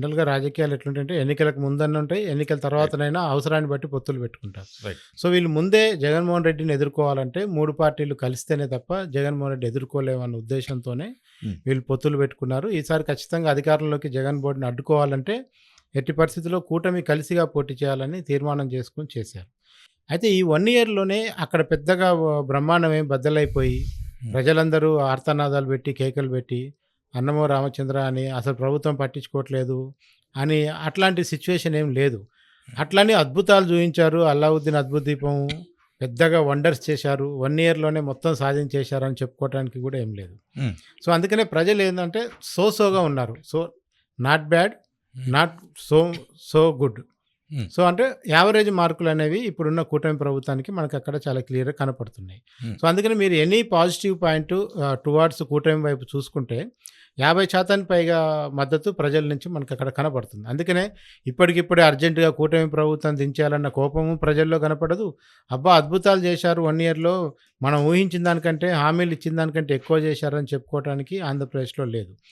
జనరల్‌గా రాజకీయాలు ఎట్లుంటాయంటే ఎన్నికలకు ముందన్న ఉంటాయి. ఎన్నికల రైట్. తర్వాతనైనా అవసరాన్ని బట్టి పొత్తులు పెట్టుకుంటారు. రైట్. సో, వీళ్ళు ముందే జగన్మోహన్ రెడ్డిని ఎదుర్కోవాలంటే 3 పార్టీలు కలిస్తేనే తప్ప జగన్మోహన్ రెడ్డి ఎదుర్కోలేమన్న ఉద్దేశ్యంతోనే హ్మ్. వీళ్ళు పొత్తులు పెట్టుకున్నారు. ఈసారి ఖచ్చితంగా అధికారంలోకి జగన్ బోర్డ్‌ని అడ్డుకోవాలంటే ఎట్టి పరిస్థితుల్లో కూటమి కలిసిగా పోటీ చేయాలని తీర్మానం చేసుకొని చేశారు. అయితే ఈ 1 ఇయర్‌లోనే అక్కడ పెద్దగా బ్రహ్మాండం ఏం బద్దలైపోయి హ్మ్. ప్రజలందరూ ఆర్తనాదాలు పెట్టి, కేకలు పెట్టి, అన్నమో రామచంద్ర అని అసలు ప్రభుత్వం పట్టించుకోవట్లేదు అని అట్లాంటి సిట్యుయేషన్ ఏం లేదు. అట్లని అద్భుతాలు చూయించారు. అల్లావుద్దీన్ అద్భుత దీపం పెద్దగా వండర్స్ చేశారు. 1 ఇయర్‌లోనే మొత్తం సాధించేశారని చెప్పుకోవడానికి కూడా ఏం లేదు. హ్మ్. సో, అందుకనే ప్రజలేందంటే సోగా ఉన్నారు. So, not bad, not so so good. హ్మ్. సో, అంటే యావరేజ్ మార్కులనేవి ఇప్పుడున్న కూటమి ప్రభుత్వానికి మనకక్కడ చాలా క్లియర్‌గా కనపడుతున్నాయి. హ్మ్. సో, అందుకని మీరు ఎనీ పాజిటివ్ పాయింట్ టువార్డ్స్ కూటమి వైపు చూసుకుంటే 50% పైగా మద్దతు ప్రజల నుంచి మనకక్కడ కనపడుతుంది. అందుకనే ఇప్పటికిప్పుడే అర్జెంట్‌గా కూటమి ప్రభుత్వం దించేయాలన్న కోపము ప్రజల్లో కనపడదు. అబ్బా! అద్భుతాలు చేశారు 1 ఇయర్‌లో మనం ఊహించిన దానికంటే, హామీలు ఇచ్చిన దానికంటే ఎక్కువ చేశారని చెప్పుకోవటానికి ఆంధ్రప్రదేశ్‌లో లేదు.